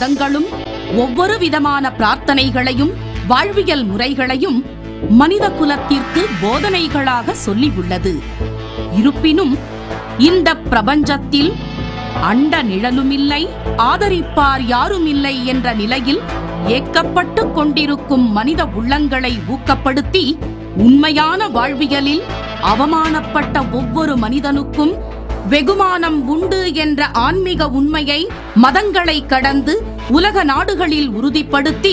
மதங்களும் ஒவ்வொரு விதமான பிரார்த்தனைகளையும் வாழ்வியல் முறைகளையும் மனித குலத்திற்கு போதனைகளாக சொல்லியுள்ளது. இருப்பினும் இந்த பிரபஞ்சத்தில் அண்ட நிழலுமில்லை, ஆதரிப்பார் யாருமில்லை என்ற நிலையில் ஏக்கப்பட்டு கொண்டிருக்கும் மனித உள்ளங்களை ஊக்கப்படுத்தி உண்மையான வாழ்வியலில் அவமானப்பட்ட ஒவ்வொரு மனிதனுக்கும் வெகுமானம் உண்டு என்ற ஆன்மீக உண்மையை மதங்களை கடந்து உலக நாடுகளில் உறுதிப்படுத்தி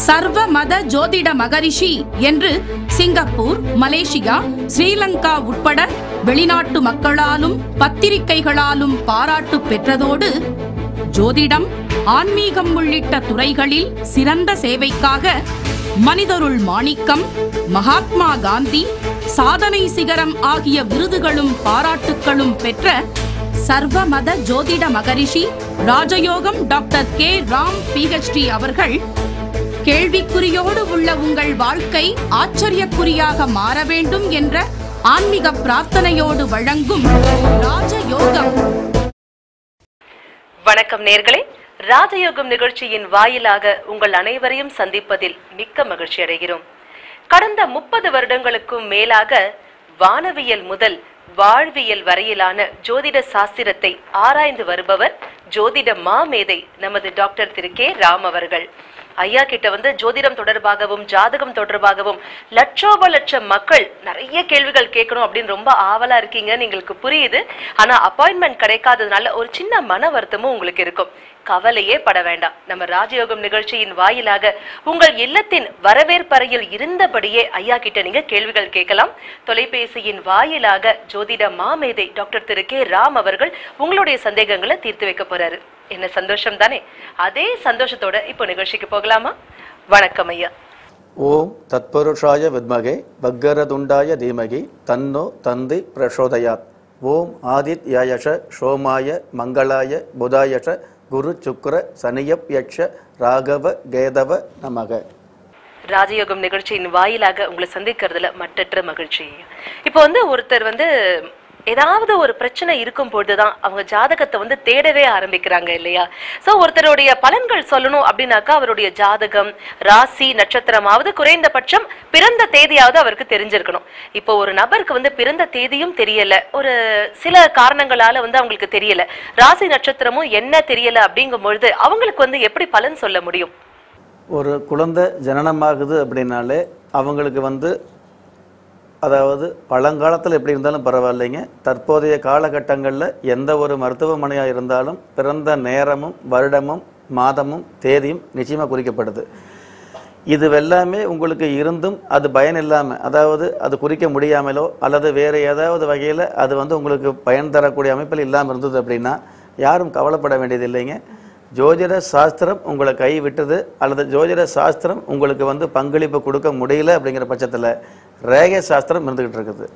சர்வ மத ஜோதிட மகரிஷி என்று சிங்கப்பூர், மலேசியா, ஸ்ரீலங்கா உட்பட வெளிநாட்டு மக்களாலும் பத்திரிகைகளாலும் பாராட்டு பெற்றதோடு ஜோதிடம், ஆன்மீகம் உள்ளிட்ட துறைகளில் சிறந்த சேவைக்காக மனிதருள் மாணிக்கம், மகாத்மா காந்தி, சாதனை சிகரம் ஆகிய விருதுகளும் பாராட்டுக்களும் பெற்ற சர்வ மத ஜோதிட மகரிஷி ராஜயோகம் டாக்டர் கே. ராம் PhD அவர்கள் கேள்விக்குறியோடு உள்ள உங்கள் வாழ்க்கை ஆச்சரியக்குறியாக மாற வேண்டும் என்ற ஆன்மீக பிரார்த்தனையோடு வழங்கும் ராஜயோகம். வணக்கம் நேயர்களே, ராஜயோகம் நிகழ்ச்சியின் வாயிலாக உங்கள் அனைவரையும் சந்திப்பதில் மிக்க மகிழ்ச்சி அடைகிறோம். கடந்த 30 வருடங்களுக்கும் மேலாக வானவியல் முதல் வாழ்வியல் வரையிலான ஜோதிட சாஸ்திரத்தை ஆராய்ந்து வருபவர் ஜோதிட மாமேதை நமது டாக்டர் திரு கே. ராம் அவர்கள். ஐயா கிட்ட ஜோதிடம் தொடர்பாகவும் ஜாதகம் தொடர்பாகவும் லட்சோப லட்சம் மக்கள் நிறைய கேள்விகள் கேட்கணும் அப்படின்னு ரொம்ப ஆவலா இருக்கீங்கன்னு எங்களுக்கு புரியுது. ஆனா அப்பாயின்மெண்ட் கிடைக்காததுனால ஒரு சின்ன மன வருத்தமும் உங்களுக்கு இருக்கும். கவலையே பட வேண்டாம். நம்ம ராஜயோகம் நிகழ்ச்சியின் வாயிலாக உங்கள் இல்லத்தின் வரவேற்பறையில் இருந்தபடியே ஐயா கிட்ட நீங்க கேள்விகள் கேட்கலாம். தொலைபேசியின் வாயிலாக ஜோதிட மாமேதை டாக்டர் திரு கே. ராம் அவர்கள் உங்களுடைய சந்தேகங்களை தீர்த்து வைக்க போறாரு. என்ன சந்தோஷம் தானே? அதே சந்தோஷத்தோட இப்போ நிகழ்ச்சிக்கு போகலாமா? வணக்கம் ஐயா. ஓம் தத்புருஷாய வித்மகே வக்கரதுண்டாய தீமகி தன்னோ தந்தி பிரசோதயாத். ஓம் ஆதித்யாயஷ சோமாய மங்களாய புதாயஷ குரு சுக்ர சனியப் யக்ஷ ராகவ கேதவ நமக. ராஜயோகம் நிகழ்ச்சியின் வாயிலாக உங்களை சந்திக்கிறதுல மற்றற்ற மகிழ்ச்சி. இப்போ ஒருத்தர் ஏதாவது ஒரு பிரச்சனை இருக்கும் பொழுதுதான் அவங்க ஜாதகத்தை தேடவே ஆரம்பிக்கிறாங்க இல்லையா? சோ ஒருத்தருடைய பலன்கள் சொல்லணும் அப்படின்னாக்கா அவருடைய ஜாதகம், ராசி, நட்சத்திரமாவது குறைந்தபட்சம் பிறந்த தேதியாவது அவருக்கு தெரிஞ்சிருக்கணும். இப்போ ஒரு நபருக்கு பிறந்த தேதியும் தெரியல, ஒரு சில காரணங்களால அவங்களுக்கு தெரியல, ராசி நட்சத்திரமும் என்ன தெரியல அப்படிங்கும் பொழுது அவங்களுக்கு எப்படி பலன் சொல்ல முடியும்? ஒரு குழந்தை ஜனனமாகுது அப்படின்னாலே அவங்களுக்கு அதாவது பழங்காலத்தில் எப்படி இருந்தாலும் பரவாயில்லைங்க, தற்போதைய காலகட்டங்களில் எந்த ஒரு மருத்துவமனையாக இருந்தாலும் பிறந்த நேரமும் வருடமும் மாதமும் தேதியும் நிச்சயமாக குறிக்கப்படுது. இது எல்லாமே உங்களுக்கு இருந்தும் அது பயன் இல்லாமல், அதாவது அது குறிக்க முடியாமலோ அல்லது வேறு ஏதாவது வகையில் அது உங்களுக்கு பயன் தரக்கூடிய அமைப்பில் இல்லாமல் இருந்தது அப்படின்னா யாரும் கவலைப்பட வேண்டியது இல்லைங்க. ஜோதிட சாஸ்திரம் உங்களை கை விட்டது அல்லது ஜோதிட சாஸ்திரம் உங்களுக்கு பங்களிப்பு கொடுக்க முடியல அப்படிங்கிற பட்சத்தில் ரேகை சாஸ்திரம் இருந்துக்கிட்டு இருக்குது.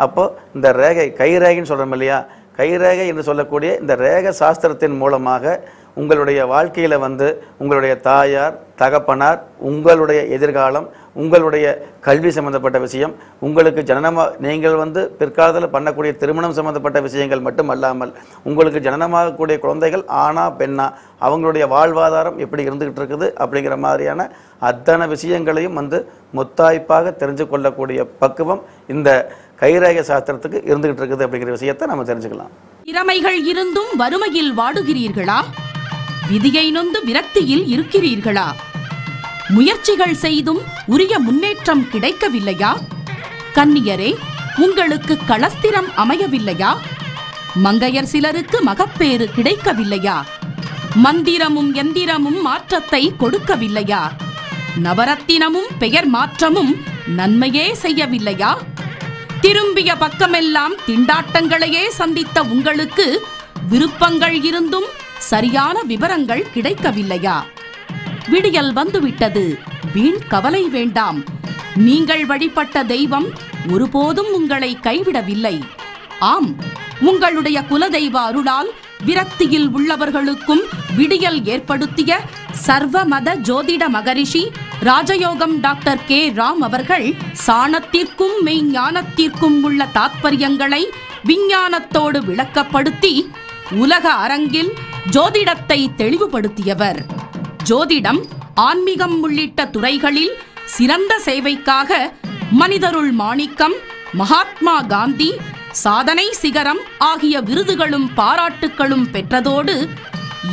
அப்போது இந்த ரேகை, கை ரேகைன்னு சொல்கிறோம் இல்லையா, கைரேகை என்று சொல்லக்கூடிய இந்த ரேக சாஸ்திரத்தின் மூலமாக உங்களுடைய வாழ்க்கையில் உங்களுடைய தாயார், தகப்பனார், உங்களுடைய எதிர்காலம், உங்களுடைய கல்வி சம்பந்தப்பட்ட விஷயம், உங்களுக்கு நீங்கள் பிற்காலத்தில் பண்ணக்கூடிய திருமணம் சம்பந்தப்பட்ட விஷயங்கள் மட்டும் அல்லாமல் உங்களுக்கு ஜனனமாகக்கூடிய குழந்தைகள் ஆணா பெண்ணா, அவங்களுடைய வாழ்வாதாரம் எப்படி இருந்துகிட்டு இருக்குது அப்படிங்கிற மாதிரியான அத்தனை விஷயங்களையும் முத்தாய்ப்பாக தெரிஞ்சு கொள்ளக்கூடிய பக்குவம் இந்த கைரேகை சாஸ்திரத்துக்கு இருந்துகிட்டு இருக்குது அப்படிங்கிற விஷயத்தை நம்ம தெரிஞ்சுக்கலாம். திறமைகள் இருந்தும் வறுமையில் வாடுகிறீர்களா? விதியை நொந்து விரக்தியில் இருக்கிறீர்களா? முயற்சிகள் செய்தும் உரிய முன்னேற்றம் கிடைக்கவில்லையா? கன்னியரே, உங்களுக்கு களஸ்திரம் அமையவில்லையா? மங்கையர் சிலருக்கு மகப்பேறு கிடைக்கவில்லையா? மந்திரமும் எந்திரமும் மாற்றத்தை கொடுக்கவில்லையா? நவரத்தினமும் பெயர் மாற்றமும் நன்மையே செய்யவில்லையா? திரும்பிய பக்கமெல்லாம் திண்டாட்டங்களையே சந்தித்த உங்களுக்கு விருப்பங்கள் இருந்தும் சரியான விவரங்கள் கிடைக்கவில்லையா? விடியல் வந்துவிட்டது, வீண் கவலை வேண்டாம். நீங்கள் வழிபட்ட தெய்வம் ஒருபோதும் உங்களை கைவிடவில்லை. ஆம், உங்களுடைய குலதெய்வ அருளால் விரக்தியில் உள்ளவர்களுக்கும் விடியல் ஏற்படுத்திய சர்வ மத ஜோதிட மகரிஷி ராஜயோகம் டாக்டர் கே. ராம் அவர்கள் சாணத்திற்கும் மெய்ஞானத்திற்கும் உள்ள தாத்பரியங்களை விஞ்ஞானத்தோடு விளக்கப்படுத்தி உலக அரங்கில் ஜோதிடத்தை தெளிவுபடுத்தியவர். ஜோதிடம், ஆன்மீகம் உள்ளிட்ட துறைகளில் சிறந்த சேவைக்காக மனிதருள் மாணிக்கம், மகாத்மா காந்தி, சாதனை சிகரம் ஆகிய விருதுகளும் பாராட்டுக்களும் பெற்றதோடு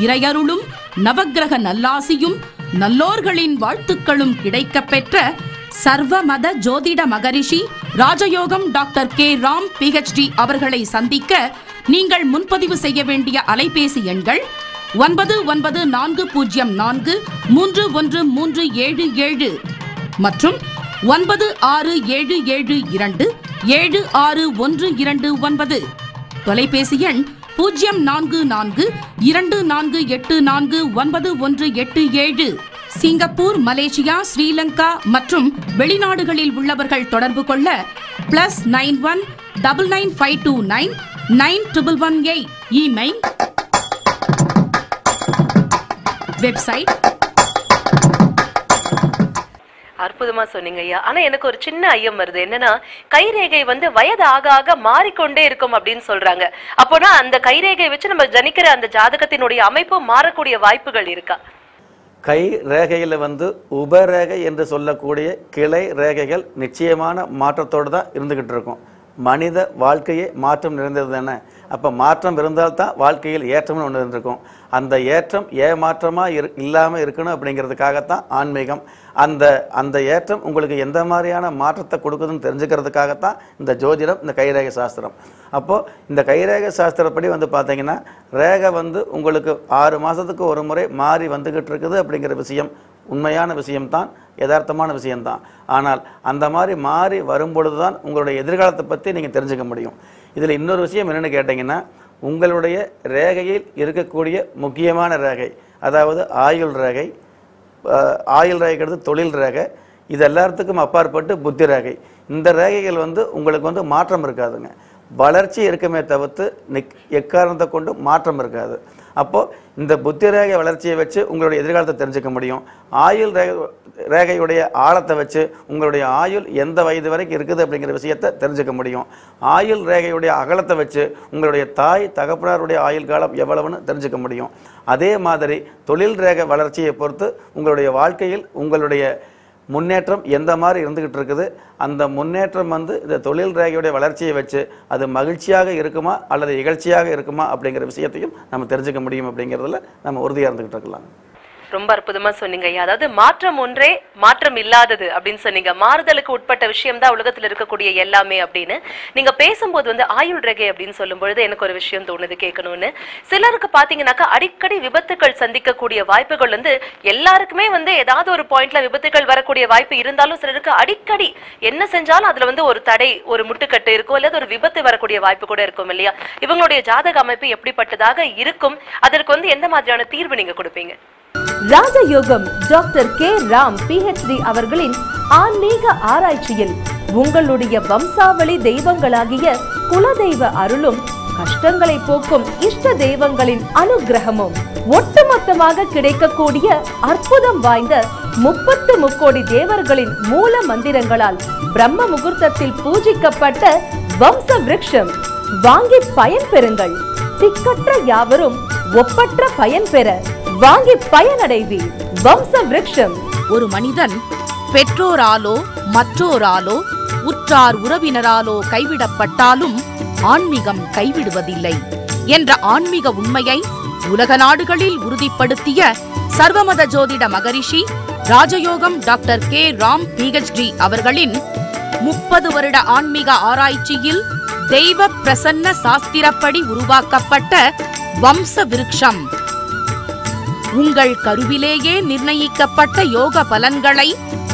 இறையருளும் நவக்கிரக நல்லாசியும் நல்லோர்களின் வாழ்த்துக்களும் கிடைக்கப் பெற்ற சர்வமத ஜோதிட மகரிஷி ராஜயோகம் டாக்டர் கே ராம் PhD அவர்களை சந்திக்க நீங்கள் முன்பதிவு செய்ய வேண்டிய அலைபேசி எண்கள் 9940431377 மற்றும் 9677276129. தொலைபேசி எண் 0442484918. சிங்கப்பூர், மலேசியா, ஸ்ரீலங்கா மற்றும் வெளிநாடுகளில் உள்ளவர்கள் தொடர்பு கொள்ள +91 99529 9118. Email, website. அற்புதமா சொன்னீங்க ஐயா. ஆனா எனக்கு ஒரு சின்ன ஐயம் வருது. என்னன்னா, கைரேகை வயது ஆக ஆக மாறிக்கொண்டே இருக்கும் அப்படின்னு சொல்றாங்க. அப்போனா அந்த கைரேகை வச்சு நம்ம ஜனிக்கிற அந்த ஜாதகத்தினுடைய அமைப்பு மாறக்கூடிய வாய்ப்புகள் இருக்கா? கை ரேகையில் உபரேகை என்று சொல்லக்கூடிய கிளை ரேகைகள் நிச்சயமான மாற்றத்தோடு தான் இருந்துகிட்டு இருக்கும். மனித வாழ்க்கையே மாற்றம் நிறைந்தது தானே. அப்போ மாற்றம் இருந்தால்தான் வாழ்க்கையில் ஏற்றம்னு ஒன்று இருந்திருக்கும். அந்த ஏற்றம் ஏமாற்றமாக இல்லாமல் இருக்கணும் அப்படிங்கிறதுக்காகத்தான் ஆன்மீகம். அந்த ஏற்றம் உங்களுக்கு எந்த மாதிரியான மாற்றத்தை கொடுக்குதுன்னு தெரிஞ்சுக்கிறதுக்காகத்தான் இந்த ஜோதிடம், இந்த கைரேகை சாஸ்திரம். அப்போது இந்த கைரேகை சாஸ்திரப்படி பார்த்தீங்கன்னா ரேகை உங்களுக்கு 6 மாதத்துக்கு ஒரு முறை மாறி வந்துக்கிட்டு இருக்குது அப்படிங்கிற விஷயம் உண்மையான விஷயம்தான், யதார்த்தமான விஷயம்தான். ஆனால் அந்த மாதிரி மாறி வரும்பொழுது தான் உங்களுடைய எதிர்காலத்தை பற்றி நீங்கள் தெரிஞ்சுக்க முடியும். இதில் இன்னொரு விஷயம் என்னென்னு கேட்டிங்கன்னா, உங்களுடைய ரேகையில் இருக்கக்கூடிய முக்கியமான ரேகை, அதாவது ஆயுள் ரேகை, ஆயுள் ரேகைக்கிறது தொழில் ரேகை, இது எல்லாத்துக்கும் அப்பாற்பட்டு புத்தி ரேகை. இந்த ரேகைகள் உங்களுக்கு மாற்றம் இருக்காதுங்க. வளர்ச்சி இருக்குமே தவிர்த்து எக்காரணத்தை கொண்டு மாற்றம் இருக்காது. அப்போது இந்த புத்தி ரேகை வளர்ச்சியை வச்சு உங்களுடைய எதிர்காலத்தை தெரிஞ்சுக்க முடியும். ஆயுள் ரேகையுடைய ஆழத்தை வச்சு உங்களுடைய ஆயுள் எந்த வயது வரைக்கும் இருக்குது அப்படிங்கிற விஷயத்தை தெரிஞ்சுக்க முடியும். ஆயுள் ரேகையுடைய அகலத்தை வச்சு உங்களுடைய தாய் தகப்பனாருடைய ஆயுள் காலம் எவ்வளவுன்னு தெரிஞ்சுக்க முடியும். அதே மாதிரி தொழில் ரேகை வளர்ச்சியை பொறுத்து உங்களுடைய வாழ்க்கையில் உங்களுடைய முன்னேற்றம் எந்த மாதிரி இருந்துகிட்டு இருக்குது, அந்த முன்னேற்றம் இந்த தொழில் ரேகையுடைய வளர்ச்சியை வச்சு அது மகிழ்ச்சியாக இருக்குமா அல்லது இகழ்ச்சியாக இருக்குமா அப்படிங்கிற விஷயத்தையும் நம்ம தெரிஞ்சுக்க முடியும். அப்படிங்கிறதுல நம்ம உறுதியாக இருந்துகிட்டு இருக்கலாம். ரொம்ப அற்புதமா சொன்னீங்க ஐயா. அதாவது மாற்றம் ஒன்றே மாற்றம் இல்லாதது அப்படின்னு சொன்னீங்க. மாறுதலுக்கு உட்பட்ட விஷயம் தான் உலகத்துல இருக்கக்கூடிய எல்லாமே அப்படின்னு நீங்க பேசும்போது ஆயுள் ரேகை அப்படின்னு சொல்லும் பொழுது எனக்கு ஒரு விஷயம் தோணுது கேட்கணும்னு. சிலருக்கு பாத்தீங்கன்னாக்கா அடிக்கடி விபத்துக்கள் சந்திக்கக்கூடிய வாய்ப்புகள் எல்லாருக்குமே ஏதாவது ஒரு பாயிண்ட்ல விபத்துக்கள் வரக்கூடிய வாய்ப்பு இருந்தாலும் சிலருக்கு அடிக்கடி என்ன செஞ்சாலும் அதுல ஒரு தடை, ஒரு முட்டுக்கட்டு இருக்கும், அல்லது ஒரு விபத்து வரக்கூடிய வாய்ப்பு கூட இருக்கும் இல்லையா? இவங்களுடைய ஜாதக அமைப்பு எப்படிப்பட்டதாக இருக்கும்? அதற்கு எந்த மாதிரியான தீர்வு நீங்க கொடுப்பீங்க? ராஜயோகம் டாக்டர் கே ராம் PhD அவர்களின் ஆன்மீக ஆராய்ச்சியில் உங்களுடைய வம்சாவளி தெய்வங்களாகிய குலதெய்வ அருளும் கஷ்டங்களை போக்கும் இஷ்ட தெய்வங்களின் அனுகிரகமும் ஒட்டுமொத்தமாக கிடைக்கக்கூடிய அற்புதம் வாய்ந்த 30 முக்கோடி தேவர்களின் மூல மந்திரங்களால் பிரம்ம முகூர்த்தத்தில் பூஜிக்கப்பட்ட வம்ச விருட்சம் வாங்கி பயன் பெறுங்கள். திக்கற்ற யாவரும் ஒப்பற்ற பயன் பெற வாங்கி பயனடைவீர். வம்ச விருட்சம். ஒரு மனிதன் பெற்றோராலோ மற்றோராலோ உற்றார் உறவினராலோ கைவிடப்பட்டாலும் ஆன்மீகம் கைவிடுவதில்லை என்ற ஆன்மீக உண்மையை உலக நாடுகளில் உறுதிப்படுத்திய சர்வமத ஜோதிட மகரிஷி ராஜயோகம் டாக்டர் கே ராம் PhD அவர்களின் 30 வருட ஆன்மீக ஆராய்ச்சியில் தெய்வ பிரசன்ன சாஸ்திரப்படி உருவாக்கப்பட்ட வம்ச விருட்சம் உங்கள் கருவிலேயே நிர்ணயிக்கப்பட்ட யோக பலன்களை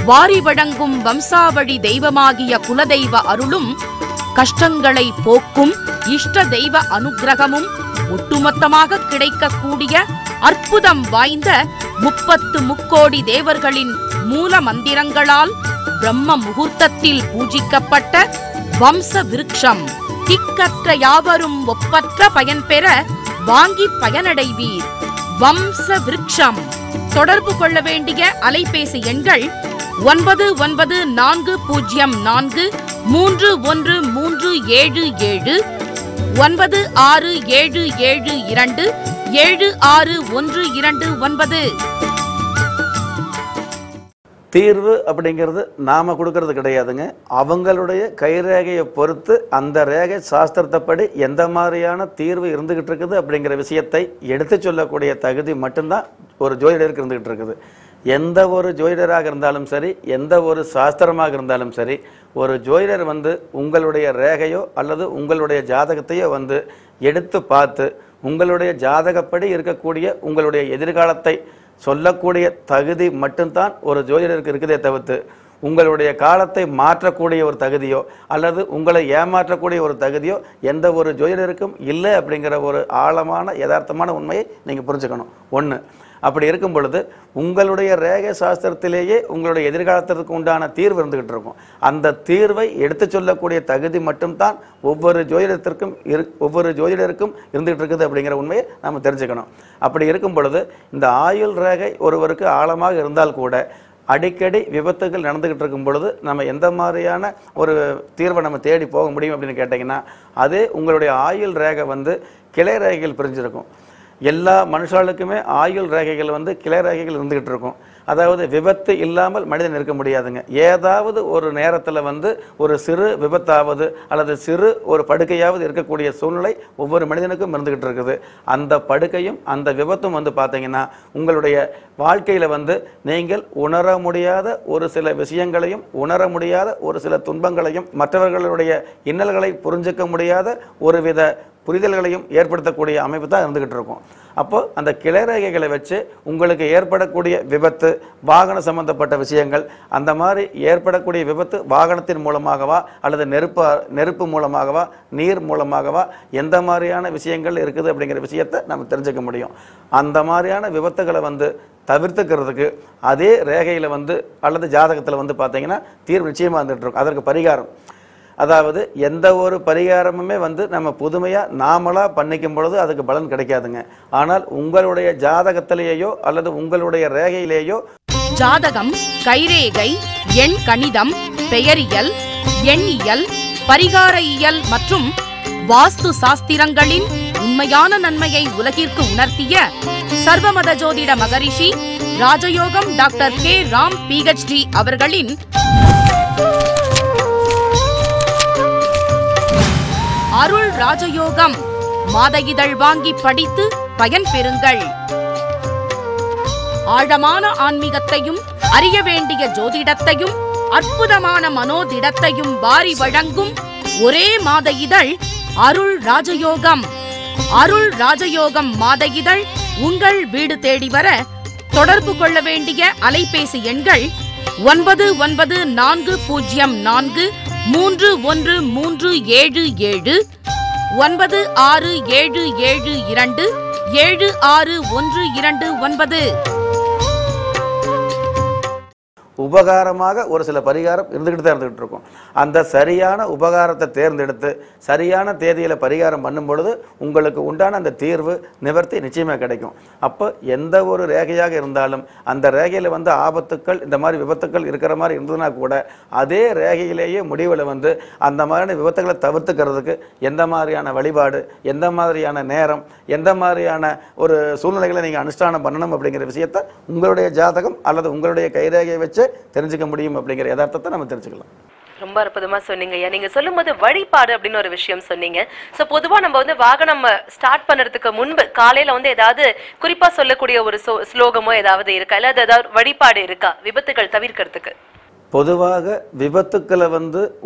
வாரி வழங்கும் வம்சாவழி தெய்வமாகிய குலதெய்வ அருளும் கஷ்டங்களை போக்கும் இஷ்ட தெய்வ அனுக்கிரகமும் ஒட்டுமொத்தமாக கிடைக்கக்கூடிய அற்புதம் வாய்ந்த 30 முக்கோடி தேவர்களின் மூல மந்திரங்களால் பிரம்ம முகூர்த்தத்தில் பூஜிக்கப்பட்ட வம்ச விருட்சம். திக்கற்ற யாவரும் ஒப்பற்ற பயன் பெற வாங்கி பயனடைவீர். வம்ச விருட்சம். தொடர்பு கொள்ள வேண்டிய அலைபேசி எண்கள் 9940431377 967722 761229. தீர்வு அப்படிங்கிறது நாம கொடுக்கறது கிடையாதுங்க. அவங்களுடைய கைரேகையை பொறுத்து அந்த ரேகை சாஸ்திரத்தைப்படி எந்த மாதிரியான தீர்வு இருந்துகிட்டு இருக்குது அப்படிங்கிற விஷயத்தை எடுத்து சொல்லக்கூடிய தகுதி மட்டும்தான் ஒரு ஜோதிடருக்கு இருந்துகிட்டு இருக்குது. எந்த ஒரு ஜோதிடராக இருந்தாலும் சரி, எந்த ஒரு சாஸ்திரமாக இருந்தாலும் சரி, ஒரு ஜோதிடர் உங்களுடைய ரேகையோ அல்லது உங்களுடைய ஜாதகத்தையோ எடுத்து பார்த்து உங்களுடைய ஜாதகப்படி இருக்கக்கூடிய உங்களுடைய எதிர்காலத்தை சொல்லக்கூடிய தகுதி மட்டும்தான் ஒரு ஜோதிடருக்கு இருக்குதே தவிர்த்து உங்களுடைய காலத்தை மாற்றக்கூடிய ஒரு தகுதியோ அல்லது உங்களை ஏமாற்றக்கூடிய ஒரு தகுதியோ எந்த ஒரு ஜோதிடருக்கும் இல்லை அப்படிங்கிற ஒரு ஆழமான யதார்த்தமான உண்மையை நீங்கள் புரிஞ்சுக்கணும். ஒன்று, அப்படி இருக்கும் பொழுது உங்களுடைய ரேகை சாஸ்திரத்திலேயே உங்களுடைய எதிர்காலத்திற்கு உண்டான தீர்வு இருந்துகிட்டு இருக்கும். அந்த தீர்வை எடுத்து சொல்லக்கூடிய தகுதி மட்டும்தான் ஒவ்வொரு ஜோதிடத்திற்கும் ஒவ்வொரு ஜோதிடருக்கும் இருந்துகிட்டு இருக்குது அப்படிங்கிற உண்மையை நம்ம தெரிஞ்சுக்கணும். அப்படி இருக்கும் பொழுது இந்த ஆயுள் ரேகை ஒருவருக்கு ஆழமாக இருந்தால் கூட அடிக்கடி விபத்துகள் நடந்துகிட்டு இருக்கும் பொழுது நம்ம எந்த மாதிரியான ஒரு தீர்வை நம்ம தேடி போக முடியும் அப்படின்னு கேட்டிங்கன்னா, அதே உங்களுடைய ஆயுள் ரேகை கிளை ரேகைகள் பிரிஞ்சிருக்கும். எல்லா மனுஷாளுக்குமே ஆயுள் ரேகைகள் கிளை ரேகைகள் இருந்துகிட்டு இருக்கும். அதாவது விபத்து இல்லாமல் மனிதன் இருக்க முடியாதுங்க. ஏதாவது ஒரு நேரத்தில் ஒரு சிறு விபத்தாவது அல்லது சிறு ஒரு படுக்கையாவது இருக்கக்கூடிய சூழ்நிலை ஒவ்வொரு மனிதனுக்கும் இருந்துகிட்டு இருக்குது. அந்த படுக்கையும் அந்த விபத்தும் பார்த்தீங்கன்னா உங்களுடைய வாழ்க்கையில் நீங்கள் உணர முடியாத ஒரு சில விஷயங்களையும் உணர முடியாத ஒரு சில துன்பங்களையும் மற்றவர்களுடைய இன்னல்களை புரிஞ்சிக்க முடியாத ஒருவித புரிதல்களையும் ஏற்படுத்தக்கூடிய அமைப்பு தான் இருந்துகிட்டு இருக்கும். அப்போ அந்த கிளைரேகைகளை வச்சு உங்களுக்கு ஏற்படக்கூடிய விபத்து, வாகன சம்பந்தப்பட்ட விஷயங்கள், அந்த மாதிரி ஏற்படக்கூடிய விபத்து வாகனத்தின் மூலமாகவா அல்லது நெருப்பு மூலமாகவா நீர் மூலமாகவா எந்த மாதிரியான விஷயங்கள் இருக்குது அப்படிங்கிற விஷயத்தை நம்ம தெரிஞ்சுக்க முடியும். அந்த மாதிரியான விபத்துகளை தவிர்த்துக்கிறதுக்கு அதே ரேகையில் அல்லது ஜாதகத்தில் பார்த்தீங்கன்னா தீர்வு நிச்சயமாக இருந்துகிட்டு இருக்கும். அதற்கு பரிகாரம், அதாவது எந்த ஒரு பரிகாரமுமே நம்ம புதுமையாக நாமளாக பண்ணிக்கும் பொழுது அதுக்கு பலன் கிடைக்காதுங்க. ஆனால் உங்களுடைய ஜாதகத்திலேயோ அல்லது உங்களுடைய ரேகையிலேயோ ஜாதகம், கைரேகை, எண் கணிதம், பெயரியல், எண்ணியல், பரிகார இயல் மற்றும் வாஸ்து சாஸ்திரங்களின் உண்மையான நன்மையை உலகிற்கு உணர்த்திய சர்வமத ஜோதிட மகரிஷி ராஜயோகம் டாக்டர் கே ராம் PhD அவர்களின் அருள் ராஜயோகம் மாத இதழ் வாங்கி படித்து பயன் பெறுங்கள். ஆழமான ஆன்மீகத்தையும் அறிய வேண்டிய ஜோதிடத்தையும் அற்புதமான மனோதிடத்தையும் வாரி வழங்கும் ஒரே மாத இதழ் அருள் ராஜயோகம். அருள் ராஜயோகம் மாத இதழ் உங்கள் வீடு தேடி வர தொடர்பு கொள்ள வேண்டிய அலைபேசி எண்கள் 9940431377 9677276129. உபகாரமாக ஒரு சில பரிகாரம் இருந்துகிட்டு தான் இருந்துகிட்டு இருக்கும். அந்த சரியான உபகாரத்தை தேர்ந்தெடுத்து சரியான தேதியில் பரிகாரம் பண்ணும் பொழுது உங்களுக்கு உண்டான அந்த தீர்வு நிவர்த்தி நிச்சயமாக கிடைக்கும். அப்போ எந்த ஒரு ரேகையாக இருந்தாலும் அந்த ரேகையில் ஆபத்துக்கள், இந்த மாதிரி விபத்துக்கள் இருக்கிற மாதிரி இருந்ததுன்னா கூட அதே ரேகையிலேயே முடிவில் அந்த மாதிரியான விபத்துக்களை தவிர்த்துக்கிறதுக்கு எந்த மாதிரியான வழிபாடு, எந்த மாதிரியான நேரம், எந்த மாதிரியான ஒரு சூழ்நிலைகளை நீங்கள் அனுஷ்டானம் பண்ணணும் அப்படிங்கிற விஷயத்தை உங்களுடைய ஜாதகம் அல்லது உங்களுடைய கைரேகையை வச்சு தெரிஞ்சுக்க முடியும் அப்படிங்கிற யதார்த்தத்தை நம்ம தெரிஞ்சுக்கலாம். ரொம்ப அற்புதமா சொன்னீங்க. நீங்க சொல்லும்போது வழிபாடு அப்படின்னு ஒரு விஷயம் சொன்னீங்க. சோ பொதுவா நம்ம வாகனம் ஸ்டார்ட் பண்றதுக்கு முன்பு காலையில ஏதாவது குறிப்பா சொல்லக்கூடிய ஒரு ஸ்லோகமோ ஏதாவது இருக்கா, இல்ல ஏதாவது வழிபாடு இருக்கா விபத்துகள் தவிர்க்கிறதுக்கு? பொதுவாக விபத்துக்களை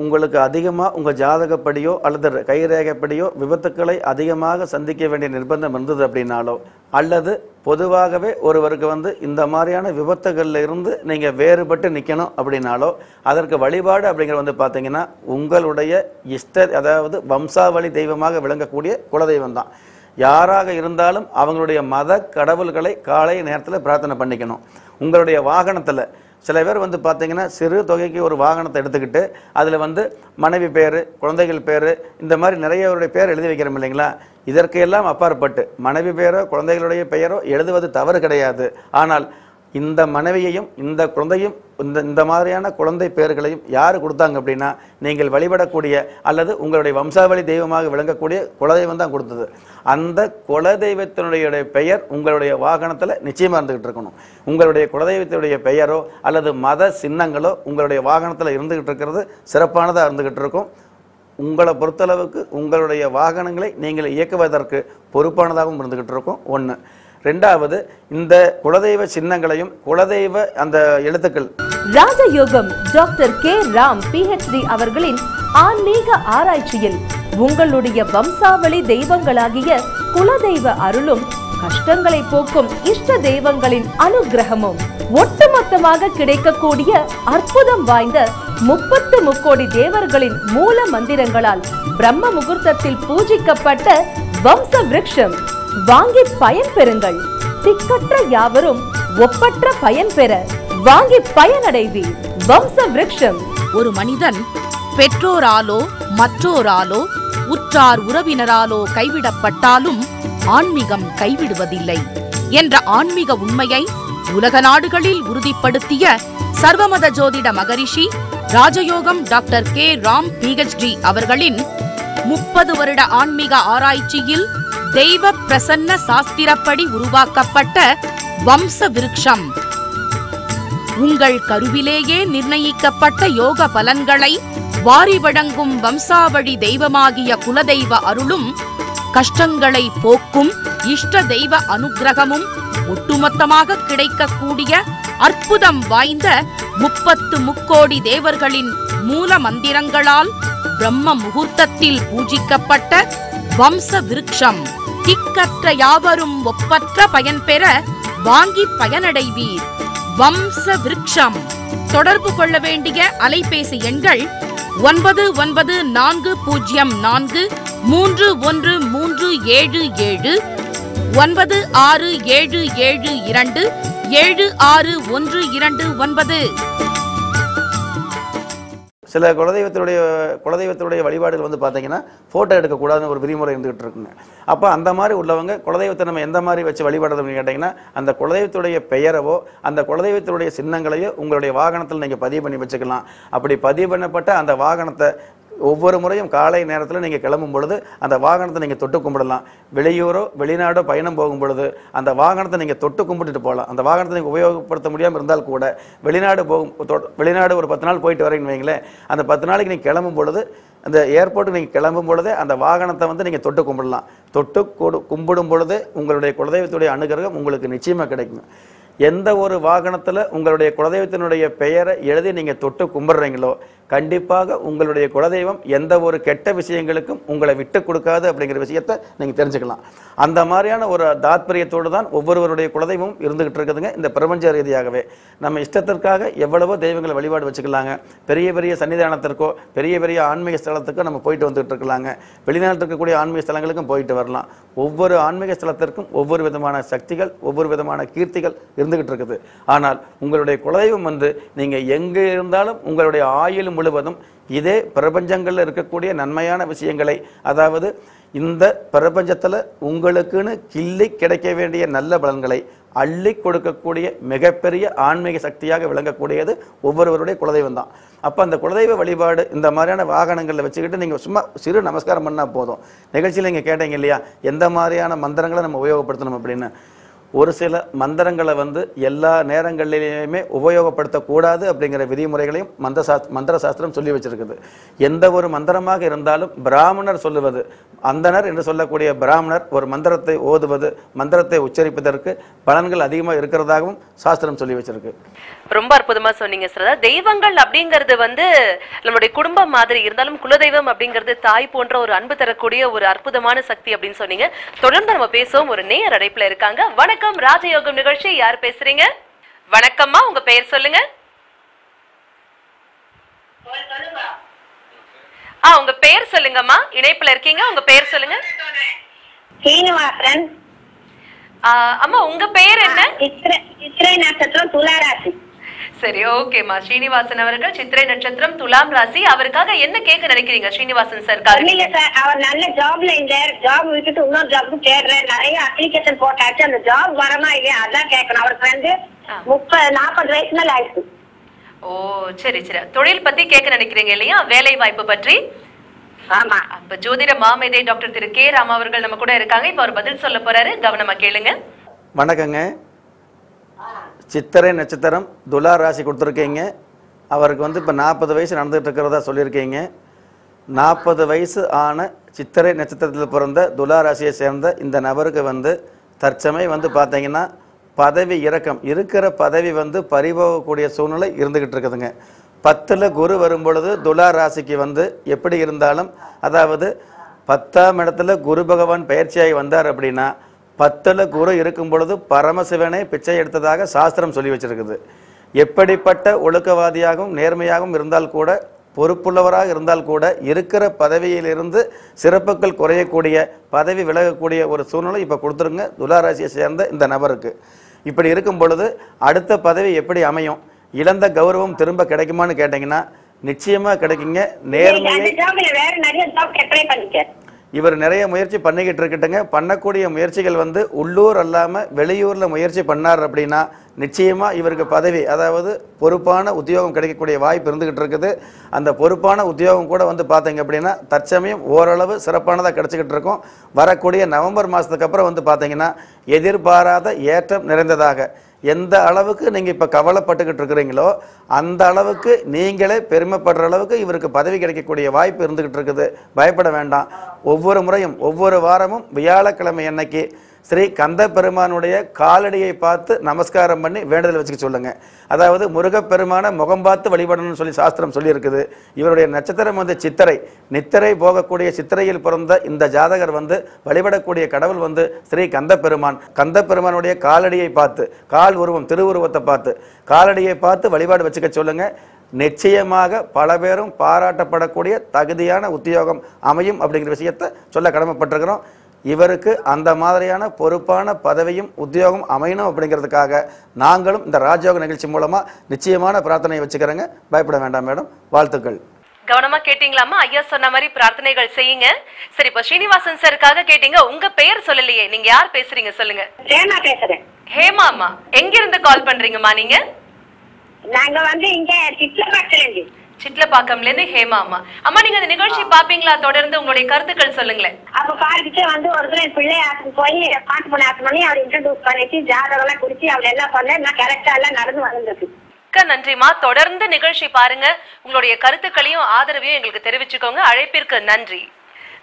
உங்களுக்கு அதிகமாக உங்கள் ஜாதகப்படியோ அல்லது கைரேகைப்படியோ விபத்துக்களை அதிகமாக சந்திக்க வேண்டிய நிர்பந்தம் இருந்தது அப்படின்னாலோ அல்லது பொதுவாகவே ஒருவருக்கு இந்த மாதிரியான விபத்துகளில் இருந்து நீங்கள் வேறுபட்டு நிற்கணும் அப்படின்னாலோ அதற்கு வழிபாடு அப்படிங்கிற பார்த்தீங்கன்னா உங்களுடைய அதாவது வம்சாவளி தெய்வமாக விளங்கக்கூடிய குலதெய்வம் தான். யாராக இருந்தாலும் அவங்களுடைய மத கடவுள்களை காலை நேரத்தில் பிரார்த்தனை பண்ணிக்கணும். உங்களுடைய வாகனத்தில் சில பேர் பார்த்தீங்கன்னா சிறு தொகைக்கு ஒரு வாகனத்தை எடுத்துக்கிட்டு அதில் மனைவி பேர், குழந்தைகள் பேர், இந்த மாதிரி நிறையவருடைய பேர் எழுதி வைக்கிறோம் இல்லைங்களா? இதற்கு எல்லாம் அப்பாற்பட்டு மனைவி பேரோ குழந்தைகளுடைய பெயரோ எழுதுவது தவறு கிடையாது. ஆனால் இந்த மனைவியையும் இந்த குழந்தையும் இந்த மாதிரியான குழந்தை பெயர்களையும் யார் கொடுத்தாங்க அப்படின்னா நீங்கள் வழிபடக்கூடிய அல்லது உங்களுடைய வம்சாவளி தெய்வமாக விளங்கக்கூடிய குலதெய்வம் தான் கொடுத்தது. அந்த குலதெய்வத்தினுடைய பெயர் உங்களுடைய வாகனத்தில் நிச்சயமாக இருந்துகிட்டு இருக்கணும். உங்களுடைய குலதெய்வத்தினுடைய பெயரோ அல்லது மத சின்னங்களோ உங்களுடைய வாகனத்தில் இருந்துகிட்டு இருக்கிறது சிறப்பானதாக இருந்துகிட்டு இருக்கும். உங்களை பொறுத்தளவுக்கு உங்களுடைய வாகனங்களை நீங்கள் இயக்குவதற்கு பொறுப்பானதாகவும் இருந்துகிட்டு இருக்கும். ஒன்று. ரெண்டாவது, இந்த குலதெய்வ சின்னங்களையும் குலதெய்வ அந்த எழுத்துக்கள். ராஜயோகம் டாக்டர் கே ராம் PhD அவர்களின் ஆன்மீக ஆராய்ச்சியில் உங்களுடைய வம்சாவளி தெய்வங்களாகிய குலதெய்வ அருளும் கஷ்டங்களை போக்கும் இஷ்ட தெய்வங்களின் அனுகிரகமும் ஒட்டுமொத்தமாக கிடைக்கக்கூடிய அற்புதம் வாய்ந்த 30 முக்கோடி தேவர்களின் மூல மந்திரங்களால் பிரம்ம முகூர்த்தத்தில் பூஜிக்கப்பட்ட வம்ச விருட்சம் வாங்கி பயன் பெறுங்கள். திக்கற்ற யாவரும் ஒப்பற்ற பயன் பெற வாங்கி பயனடைவீர். வம்ச விருட்சம். ஒரு மனிதன் பெற்றோராலோ மற்றோராலோ உற்றார் உறவினராலோ கைவிடப்பட்டாலும் ஆன்மீகம் கைவிடுவதில்லை என்ற ஆன்மீக உண்மையை உலக நாடுகளில் உறுதிப்படுத்திய சர்வமத ஜோதிட மகரிஷி ராஜயோகம் டாக்டர் கே ராம் PhD அவர்களின் 30 வருட ஆன்மீக ஆராய்ச்சியில் தெய்வ பிரசன்ன சாஸ்திரப்படி உருவாக்கப்பட்ட வம்ச விருட்சம் உங்கள் கருவிலேயே நிர்ணயிக்கப்பட்ட யோக பலன்களை வாரி வழங்கும் வம்சாவளி தெய்வமாகிய குலதெய்வ அருளும் கஷ்டங்களை போக்கும் இஷ்ட தெய்வ அனுக்கிரகமும் ஒட்டுமொத்தமாக கிடைக்கக்கூடிய அற்புதம் வாய்ந்த 30 முக்கோடி தேவர்களின் மூல மந்திரங்களால் பிரம்ம முகூர்த்தத்தில் பூஜிக்கப்பட்ட வம்ச விருட்சம். திக்கற்ற யாவரும் ஒப்பற்ற பயன் பெற வாங்கி பயனடைவீர். வம்ச விருட்சம். தொடர்பு கொள்ள வேண்டிய அலைபேசி எண்கள் 9940431377 9677276129. சில குலதெய்வத்தினுடைய வழிபாடுகள் வந்து பார்த்தீங்கன்னா ஃபோட்டோ எடுக்கக்கூடாதுன்னு ஒரு விதிமுறை இருந்துகிட்டு இருக்குங்க. அப்போ அந்த மாதிரி உள்ளவங்க குலதெய்வத்தை நம்ம எந்த மாதிரி வச்சு வழிபடுறது அப்படின்னு கேட்டிங்கன்னா, அந்த குலதெய்வத்துடைய பெயரவோ அந்த குலதெய்வத்துடைய சின்னங்களையோ உங்களுடைய வாகனத்தில் நீங்கள் பதிவு பண்ணி வச்சுக்கலாம். அப்படி பதிவு பண்ணப்பட்ட அந்த வாகனத்தை ஒவ்வொரு முறையும் காலை நேரத்தில் நீங்கள் கிளம்பும் பொழுது அந்த வாகனத்தை நீங்கள் தொட்டு கும்பிடலாம். வெளியூரோ வெளிநாடோ பயணம் போகும் பொழுது அந்த வாகனத்தை நீங்கள் தொட்டு கும்பிட்டுட்டு போகலாம். அந்த வாகனத்தை நீங்கள் உபயோகப்படுத்த முடியாமல் இருந்தால் கூட வெளிநாடு ஒரு 10 நாள் போயிட்டு வரீங்கன்னு வைங்களேன், அந்த 10 நாளைக்கு நீங்கள் கிளம்பும் பொழுது அந்த ஏர்போர்ட்டுக்கு நீங்கள் கிளம்பும் பொழுதே அந்த வாகனத்தை வந்து நீங்கள் தொட்டு கும்பிடலாம். தொட்டு கும்பிடும் பொழுது உங்களுடைய குலதெய்வத்துடைய அனுகிரகம் உங்களுக்கு நிச்சயமாக கிடைக்கும். எந்த ஒரு வாகனத்தில் உங்களுடைய குலதெய்வத்தினுடைய பெயரை எழுதி நீங்கள் தொட்டு கும்பிட்றீங்களோ கண்டிப்பாக உங்களுடைய குலதெய்வம் எந்த ஒரு கெட்ட விஷயங்களுக்கும் உங்களை விட்டு கொடுக்காது அப்படிங்கிற விஷயத்தை நீங்கள் தெரிஞ்சுக்கலாம். அந்த மாதிரியான ஒரு தாத்பரியத்தோடு தான் ஒவ்வொருவருடைய குலதெய்வம் இருந்துகிட்டு இருக்குதுங்க. இந்த பிரபஞ்ச ரீதியாகவே நம்ம இஷ்டத்திற்காக எவ்வளவோ தெய்வங்களை வழிபாடு வச்சுக்கலாங்க. பெரிய பெரிய சன்னிதானத்திற்கோ பெரிய பெரிய ஆன்மீக ஸ்தலத்துக்கோ நம்ம போயிட்டு வந்துட்டு இருக்கலாங்க. வெளிநாட்டில் இருக்கக்கூடிய ஆன்மீக ஸ்தலங்களுக்கும் போயிட்டு வரலாம். ஒவ்வொரு ஆன்மீக ஸ்தலத்திற்கும் ஒவ்வொரு விதமான சக்திகள் ஒவ்வொரு விதமான கீர்த்திகள் இருந்துகிட்டு இருக்குது. ஆனால் உங்களுடைய குலதெய்வம் வந்து நீங்கள் எங்கே இருந்தாலும் உங்களுடைய ஆயுள் முழுவதும் இதே பிரபஞ்சங்களில் இருக்கக்கூடிய நன்மையான விஷயங்களை, அதாவது இந்த பிரபஞ்சத்தில் உங்களுக்குன்னு கிள்ளி கிடைக்க வேண்டிய நல்ல பலன்களை அள்ளி கொடுக்கக்கூடிய மிகப்பெரிய ஆன்மீக சக்தியாக விளங்கக்கூடியது ஒவ்வொருவருடைய குலதெய்வம் தான். அப்போ அந்த குலதெய்வ வழிபாடு இந்த மாதிரியான வாகனங்களில் வச்சுக்கிட்டு நீங்கள் சும்மா சிறு நமஸ்காரம் பண்ணால் போதும். நிகழ்ச்சியில் நீங்கள் கேட்டீங்க இல்லையா, எந்த மாதிரியான மந்திரங்களை நம்ம உபயோகப்படுத்தணும் அப்படின்னு. ஒரு சில மந்திரங்களை வந்து எல்லா நேரங்களிலேயுமே உபயோகப்படுத்தக்கூடாது அப்படிங்கிற விதிமுறைகளையும் மந்திர சாஸ்திரம் சொல்லி வச்சிருக்குது. எந்த ஒரு மந்திரமாக இருந்தாலும் பிராமணர் சொல்லுவது, அந்தனர் என்று சொல்லக்கூடிய பிராமணர் ஒரு மந்திரத்தை ஓதுவது, மந்திரத்தை உச்சரிப்பதற்கு பலன்கள் அதிகமாக இருக்கிறதாகவும் சாஸ்திரம் சொல்லி வச்சிருக்கு. ரொம்ப அற்புதமா சொன்னீங்க சார். தெய்வங்கள் அப்படிங்கிறது வந்து நம்மளுடைய குடும்பம் மாதிரி இருந்தாலும் குலதெய்வம் அப்படிங்கிறது தாய் போன்ற ஒரு அன்பு தரக்கூடிய ஒரு அற்புதமான சக்தி அப்படின்னு சொன்னீங்க. தொடர்ந்து நம்ம பேசுவோம். ஒரு நேயர் அழைப்புல இருக்காங்க. வணக்கம், ராஜயோகம் நிகழ்ச்சி. யார் பேசுறீங்க? வணக்கம்மா, உங்க பெயர் சொல்லுங்க. உங்க பெயர் சொல்லுங்கம்மா. இணைப்புல இருக்கீங்க, உங்க பெயர் சொல்லுங்க. சீனிவாசன். அம்மா உங்க பெயர் என்ன? சித்திரை நட்சத்திரம் துலா ராசி. சரி, ஓகேமா. ஸ்ரீனிவாசன் அவர்கள் சித்திரை நட்சத்திரம் துலாம் ராசி. அவருக்காக என்ன கேட்க நினைக்கிறீங்க ஸ்ரீனிவாசன் சார்? அவர் நல்ல ஜாப்ல இருந்தார். ஜாப் விட்டுட்டு இன்னொரு ஜாப்க்கு தேடுறேன். நிறைய அப்ளிகேஷன் போட்டாச்சு. அந்த ஜாப் வரமா இல்லையா அதான் கேட்கணும். அவருக்கு வந்து 40 வயசு மேல ஆயிடுச்சு. ஓ சரி சரி. தொழில் பத்தி கேட்க நினைக்கிறீங்க இல்லையா, வேலை வாய்ப்பு பற்றி? ஆமா. அப்ப ஜோதிட மாமேதை டாக்டர் திரு கே ராம் அவர்கள் நம்ம கூட இருக்காங்க. இப்ப அவர் பதில் சொல்ல போறாரு, கவனமா கேளுங்க. வணக்கங்க. சித்திரை நட்சத்திரம் துலா ராசி கொடுத்துருக்கீங்க. அவருக்கு வந்து இப்போ 40 வயசு நடந்துகிட்டு இருக்கிறதா சொல்லியிருக்கீங்க. 40 வயசு ஆன சித்திரை நட்சத்திரத்தில் பிறந்த துலா ராசியை சேர்ந்த இந்த நபருக்கு வந்து தற்சமயம் வந்து பார்த்தீங்கன்னா பதவி இறக்கம், இருக்கிற பதவி வந்து பறிபோகக்கூடிய சூழ்நிலை இருந்துக்கிட்டு இருக்குதுங்க. 10ல் குரு வரும்பொழுது துலா ராசிக்கு வந்து எப்படி இருந்தாலும், அதாவது 10ஆம் இடத்துல குரு பகவான் பயிற்சியாகி வந்தார் அப்படின்னா 10ல் குரு இருக்கும் பொழுது பரமசிவனே பிச்சை எடுத்ததாக சாஸ்திரம் சொல்லி வச்சிருக்குது. எப்படிப்பட்ட ஒழுக்கவாதியாகவும் நேர்மையாகவும் இருந்தால் கூட, பொறுப்புள்ளவராக இருந்தால் கூட, இருக்கிற பதவியிலிருந்து சிறப்புகள் குறையக்கூடிய, பதவி விலகக்கூடிய ஒரு சூழ்நிலை இப்போ கொடுத்துருங்க துளாராசியை சேர்ந்த இந்த நபருக்கு. இப்படி இருக்கும் பொழுது அடுத்த பதவி எப்படி அமையும், இழந்த கௌரவம் திரும்ப கிடைக்குமான்னு கேட்டிங்கன்னா நிச்சயமாக கிடைக்குங்க. நேர்மையை இவர் நிறைய முயற்சி பண்ணிக்கிட்டு இருக்கட்டுங்க. பண்ணக்கூடிய முயற்சிகள் வந்து உள்ளூர் அல்லாமல் வெளியூரில் முயற்சி பண்ணார் அப்படின்னா நிச்சயமாக இவருக்கு பதவி, அதாவது பொறுப்பான உத்தியோகம் கிடைக்கக்கூடிய வாய்ப்பு இருந்துக்கிட்டு இருக்குது. அந்த பொறுப்பான உத்தியோகம் கூட வந்து பார்த்தீங்க அப்படின்னா தற்சமயம் ஓரளவு சிறப்பானதாக கிடச்சிக்கிட்டு இருக்கும். வரக்கூடிய நவம்பர் மாதத்துக்கு அப்புறம் வந்து பார்த்தீங்கன்னா எதிர்பாராத ஏற்றம் நிறைந்ததாக, எந்த அளவுக்கு நீங்கள் இப்போ கவலைப்பட்டுக்கிட்டு இருக்கிறீங்களோ அந்த அளவுக்கு நீங்களே பெருமைப்படுற அளவுக்கு இவருக்கு பதவி கிடைக்கக்கூடிய வாய்ப்பு இருந்துக்கிட்டு இருக்குது. பயப்பட வேண்டாம். ஒவ்வொரு முறையும் ஒவ்வொரு வாரமும் வியாழக்கிழமை அன்னைக்கு ஸ்ரீ கந்த பெருமானுடைய காலடியை பார்த்து நமஸ்காரம் பண்ணி வேண்டுதல் வச்சுக்க சொல்லுங்க. அதாவது முருகப்பெருமான முகம் பார்த்து வழிபடணும்னு சொல்லி சாஸ்திரம் சொல்லியிருக்குது. இவருடைய நட்சத்திரம் வந்து சித்திரை, நித்திரை போகக்கூடிய சித்திரையில் பிறந்த இந்த ஜாதகர் வந்து வழிபடக்கூடிய கடவுள் வந்து ஸ்ரீ கந்த பெருமான். கந்த பெருமானுடைய காலடியை பார்த்து, கால் உருவம் திருவுருவத்தை பார்த்து காலடியை பார்த்து வழிபாடு வச்சுக்க சொல்லுங்க. நிச்சயமாக பல பேரும் பாராட்டப்படக்கூடிய தகுதியான உத்தியோகம் அமையும் அப்படிங்கிற விஷயத்தை சொல்ல கடமைப்பட்டிருக்கிறோம். இவருக்கு அந்த மாதிரியான பொறுப்பான பதவியும் உத்தியோகம் அமையணும் அப்படிங்கிறதுக்காக நாங்களும் இந்த ராஜயோக நிகழ்ச்சி மூலமா நிச்சயமான பிரார்த்தனை வச்சுக்கிறோங்க. பயப்பட வேண்டாம் மேடம். வாழ்த்துக்கள். கவனமா கேட்டீங்களாமா? ஐயா சொன்ன மாதிரி பிரார்த்தனைகள் செய்யுங்க. சரி, இப்ப ஸ்ரீனிவாசன் சாருக்காக கேட்டீங்க, உங்க பெயர் சொல்லலையே, நீங்க யார் பேசுறீங்க சொல்லுங்க. ஹேமா பேசுறேன். ஹேமாமா, எங்க இருந்து கால் பண்றீங்கம்மா நீங்க? நாங்க வந்து இங்க சிட்லப்பாக்கம்ல இருந்து ஹேமா அம்மா. அம்மா நீங்க இந்த நிகழ்ச்சி பாப்பீங்களா? தொடர்ந்து உங்களுடைய கருத்துக்கள் சொல்லுங்களேன். அப்ப பார்த்துட்டு வந்து ஒரு தடவை பிள்ளை ஆத்து போய் பாட்டு பண்ணி அவர் இன்ட்ரோடியூஸ் பண்ணிட்டு ஜாதகம் எல்லாம் குடிச்சு அவர் எல்லாம் பண்ண நான் கரெக்டா எல்லாம் நடந்து வந்திருக்கு. நன்றிமா. தொடர்ந்து நிகழ்ச்சி பாருங்க. உங்களுடைய கருத்துக்களையும் ஆதரவையும் எங்களுக்கு தெரிவிச்சுக்கோங்க. அழைப்பிற்கு நன்றி.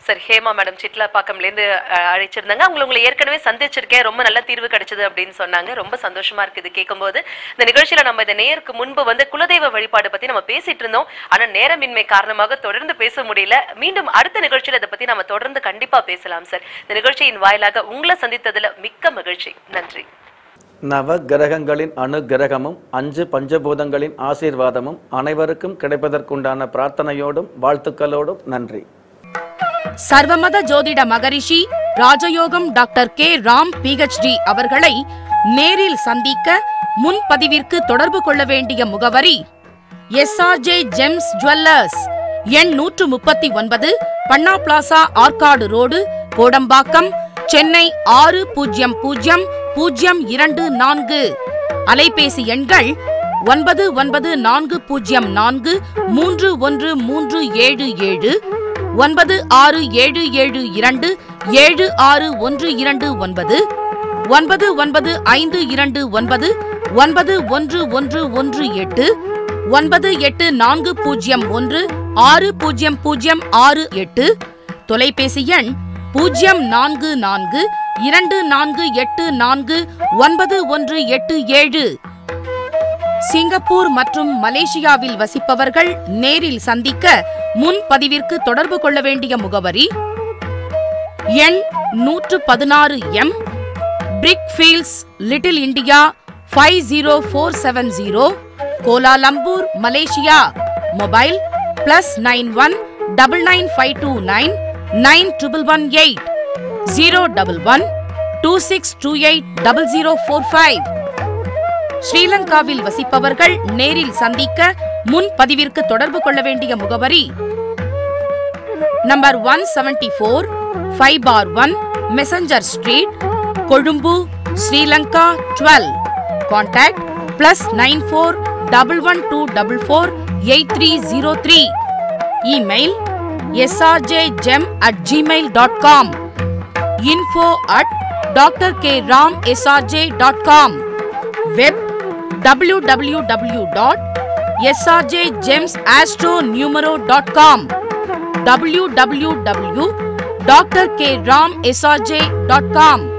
சரி, ஹேமா மேடம் சிட்லப்பாக்கம்ல இருந்து அழைச்சிருந்தாங்க. உங்களை ஏற்கனவே சந்திச்சிருக்கேன், ரொம்ப நல்ல தீர்வு கிடைச்சது அப்படின்னு சொன்னாங்க. ரொம்ப சந்தோஷமா இருக்குது கேட்கும்போது. இந்த நிகழ்ச்சியில நம்ம இந்த நேருக்கு முன்பு வந்து குலதெய்வ வழிபாடு பத்தி நம்ம பேசிட்டு இருந்தோம். ஆனா நேரமின்மை காரணமாக தொடர்ந்து பேச முடியல. மீண்டும் அடுத்த நிகழ்ச்சியில இதை பத்தி நம்ம தொடர்ந்து கண்டிப்பா பேசலாம் சார். இந்த நிகழ்ச்சியின் வாயிலாக உங்களை சந்தித்ததுல மிக்க மகிழ்ச்சி. நன்றி. நவ கிரகங்களின் அனுகிரகமும் 5 பஞ்சபூதங்களின் ஆசீர்வாதமும் அனைவருக்கும் கிடைப்பதற்குண்டான பிரார்த்தனையோடும் வாழ்த்துக்களோடும் நன்றி. சர்வமத ஜோதிட மகரிஷி ராஜயோகம் டாக்டர் கே ராம் PhD அவர்களை நேரில் சந்திக்க முன்பதிவிற்கு தொடர்பு கொள்ள வேண்டிய முகவரி SRJ ஜெம்ஸ் ஜுவல்லர்ஸ், எண் 139, பன்னா பிளாசா, ஆற்காடு ரோடு, கோடம்பாக்கம், சென்னை 600024. அலைபேசி எண்கள் 9940431377, 9677276129, 9952299118, 91118, 9840160068, தொலைபேசி எண் 0424849187. சிங்கப்பூர் மற்றும் மலேசியாவில் வசிப்பவர்கள் நேரில் சந்திக்க முன்பதிவிற்கு தொடர்பு கொள்ள வேண்டிய முகவரி எண் 116M, Brickfields, little India 50470, Kuala Lumpur, Malaysia. Mobile +91 99529 9118 011 2628 0045. ஸ்ரீலங்காவில் வசிப்பவர்கள் நேரில் சந்திக்க முன்பதிவிற்கு தொடர்பு கொள்ள வேண்டிய முகவரி number 174 5/1 messenger street, Colombo, Sri Lanka 12. Contact +9411244833. Email srjgem@gmail.com. info@drkrramsrj.com. Web www.srjgemsastronumero.com. www.drkramsrj.com.